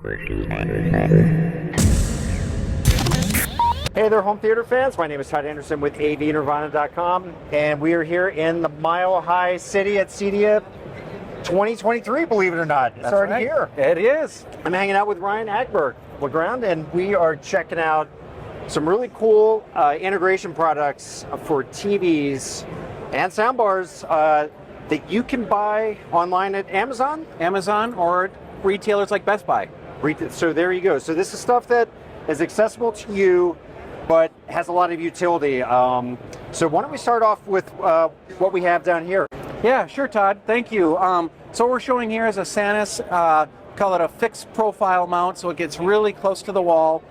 Hey there, home theater fans. My name is Todd Anderson with AVNirvana.com, and we are here in the Mile High City at CEDIA 2023, believe it or not. It's already here. It is. I'm hanging out with Ryan Agberg, Legrand, and we are checking out some really cool integration products for TVs and soundbars that you can buy online at Amazon? Amazon or retailers like Best Buy. So there you go. So this is stuff that is accessible to you, but has a lot of utility. So why don't we start off with what we have down here? Yeah, sure, Todd. Thank you. So what we're showing here is a SANUS, call it a fixed profile mount, so it gets really close to the wall.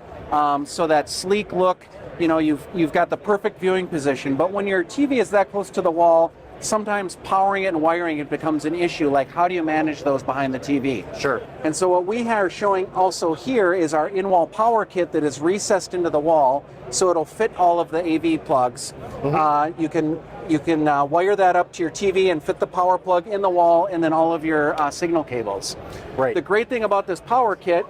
So that sleek look, you know, you've got the perfect viewing position. But when your TV is that close to the wall, sometimes powering it and wiring it becomes an issue. Like, how do you manage those behind the TV? Sure. And so what we are showing also here is our in-wall power kit that is recessed into the wall, so it'll fit all of the AV plugs. Mm-hmm. You can wire that up to your TV and fit the power plug in the wall, and then all of your signal cables. Right. The great thing about this power kit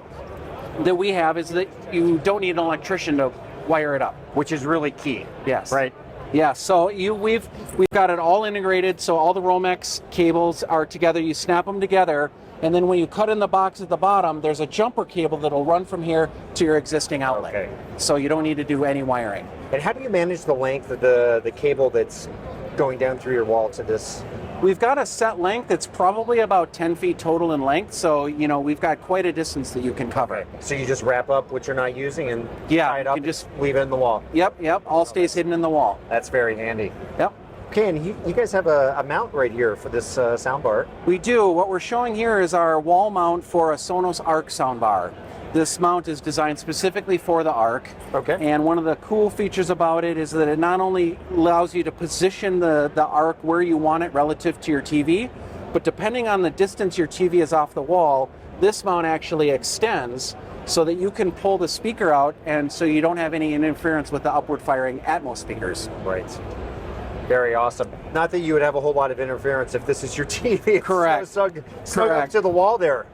that we have is that you don't need an electrician to wire it up, which is really key. Yes. Right. Yeah, so we've got it all integrated, so all the Romex cables are together. You snap them together, and then when you cut in the box at the bottom, there's a jumper cable that'll run from here to your existing outlet. Okay. So you don't need to do any wiring. And how do you manage the length of the cable that's going down through your wall to this? We've got a set length. It's probably about 10 feet total in length, so you know we've got quite a distance that you can cover. Okay. So you just wrap up what you're not using and tie it up, you just leave it in the wall. Yep. All stays hidden in the wall. That's very handy. Yep. Okay, and you guys have a mount right here for this soundbar. We do. What we're showing here is our wall mount for a Sonos Arc soundbar. This mount is designed specifically for the Arc. Okay. And one of the cool features about it is that it not only allows you to position the Arc where you want it relative to your TV, but depending on the distance your TV is off the wall, this mount actually extends so that you can pull the speaker out, and so you don't have any interference with the upward firing Atmos speakers. Right. Very awesome. Not that you would have a whole lot of interference if this is your TV. Correct. Snug up to the wall there,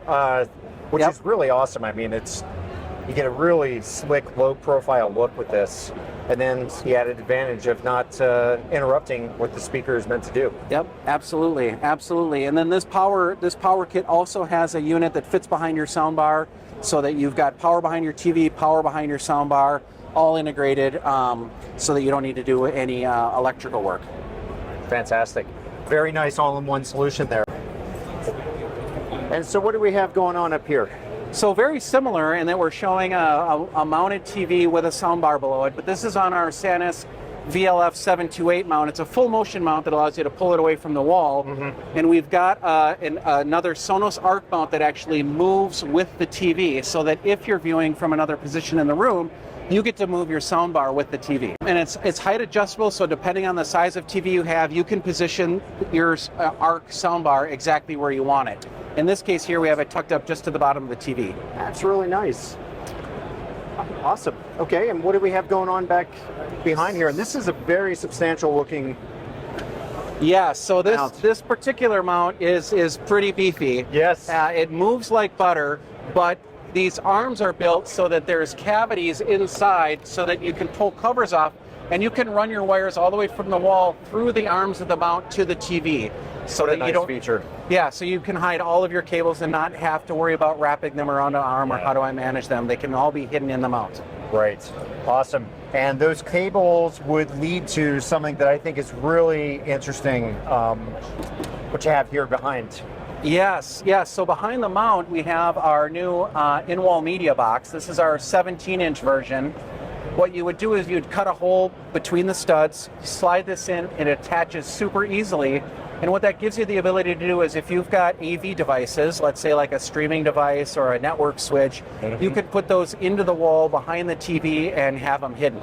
which Yep. is really awesome. I mean, you get a really slick, low-profile look with this, and then the added advantage of not interrupting what the speaker is meant to do. Yep, absolutely. And then this power kit also has a unit that fits behind your soundbar, so that you've got power behind your TV, power behind your soundbar, all integrated, so that you don't need to do any electrical work. Fantastic. Very nice all-in-one solution there. And so what do we have going on up here? So very similar in that we're showing a mounted TV with a soundbar below it, but this is on our SANUS VLF 728 mount. It's a full motion mount that allows you to pull it away from the wall. Mm-hmm. And we've got another Sonos Arc mount that actually moves with the TV, so that if you're viewing from another position in the room, you get to move your soundbar with the TV. And it's height adjustable, so depending on the size of TV you have, you can position your Arc soundbar exactly where you want it. In this case here, we have it tucked up just to the bottom of the TV. That's really nice. Awesome. Okay, and what do we have going on back behind here? And this is a very substantial looking. Yeah, so mount. this particular mount is pretty beefy. Yes. It moves like butter, but these arms are built so that there's cavities inside so that you can pull covers off, and you can run your wires all the way from the wall through the arms of the mount to the TV. So that nice you don't feature. Yeah, so you can hide all of your cables and not have to worry about wrapping them around an arm or how do I manage them. They can all be hidden in the mount. Right. Awesome. And those cables would lead to something that I think is really interesting, what you have here behind. Yes. So behind the mount, we have our new in-wall media box. This is our 17-inch version. What you would do is you'd cut a hole between the studs, slide this in, it attaches super easily. And what that gives you the ability to do is if you've got AV devices, let's say like a streaming device or a network switch, you could put those into the wall behind the TV and have them hidden.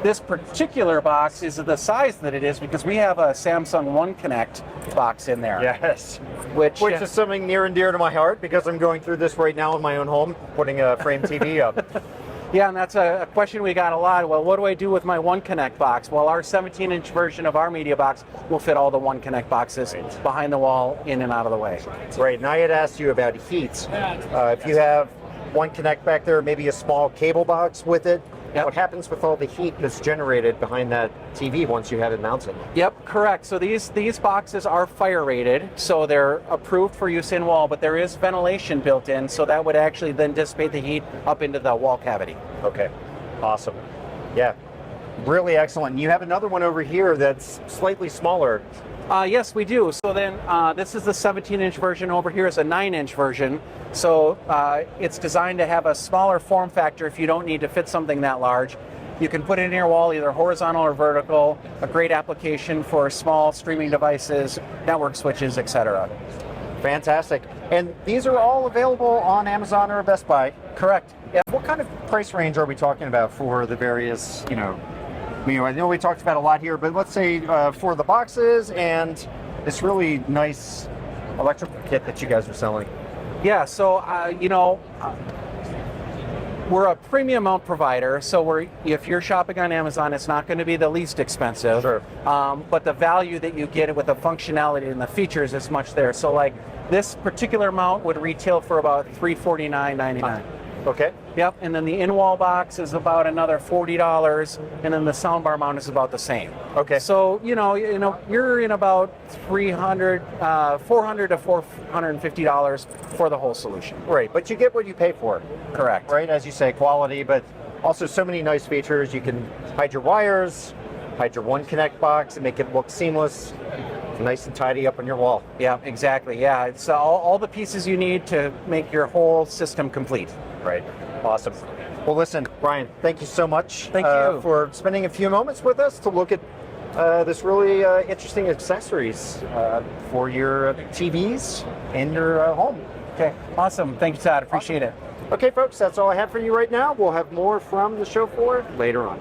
This particular box is the size that it is because we have a Samsung One Connect box in there. Yes. Which is something near and dear to my heart because I'm going through this right now in my own home, putting a frame TV up. Yeah, and that's a question we got a lot. Well, what do I do with my One Connect box? Well, our 17-inch version of our media box will fit all the One Connect boxes behind the wall, in and out of the way. Right, and I had asked you about heat. If you have one connect back there, maybe a small cable box with it. Yep. What happens with all the heat that's generated behind that TV once you have it mounted? Yep, correct. So these boxes are fire rated, so they're approved for use in wall, but there is ventilation built in, so that would actually then dissipate the heat up into the wall cavity. Okay, awesome. Yeah, really excellent. And you have another one over here that's slightly smaller. Yes, we do. So then this is the 17-inch version. Over here is a 9-inch version. So it's designed to have a smaller form factor if you don't need to fit something that large. You can put it in your wall, either horizontal or vertical. A great application for small streaming devices, network switches, etc. Fantastic. And these are all available on Amazon or Best Buy. Correct. Yeah. What kind of price range are we talking about for the various, I know we talked about a lot here, but let's say for the boxes and this really nice electrical kit that you guys are selling. Yeah, so, we're a premium mount provider, so if you're shopping on Amazon, it's not going to be the least expensive. Sure. But the value that you get with the functionality and the features is much there. So like this particular mount would retail for about $349.99. Okay. Yep, and then the in-wall box is about another $40, and then the soundbar mount is about the same. Okay. So you're in about $400 to $450 for the whole solution. Right, but you get what you pay for. Correct. Right, as you say, quality, but also so many nice features. You can hide your wires, hide your one connect box, and make it look seamless, nice and tidy up on your wall. Yeah, exactly. Yeah, it's all the pieces you need to make your whole system complete. Right. Awesome. Well, listen, Brian, thank you so much. Thank you for spending a few moments with us to look at this really interesting accessories for your TVs in your home. Okay, awesome. Thank you, Todd. Appreciate it. Okay, folks, that's all I have for you right now. We'll have more from the show floor later on.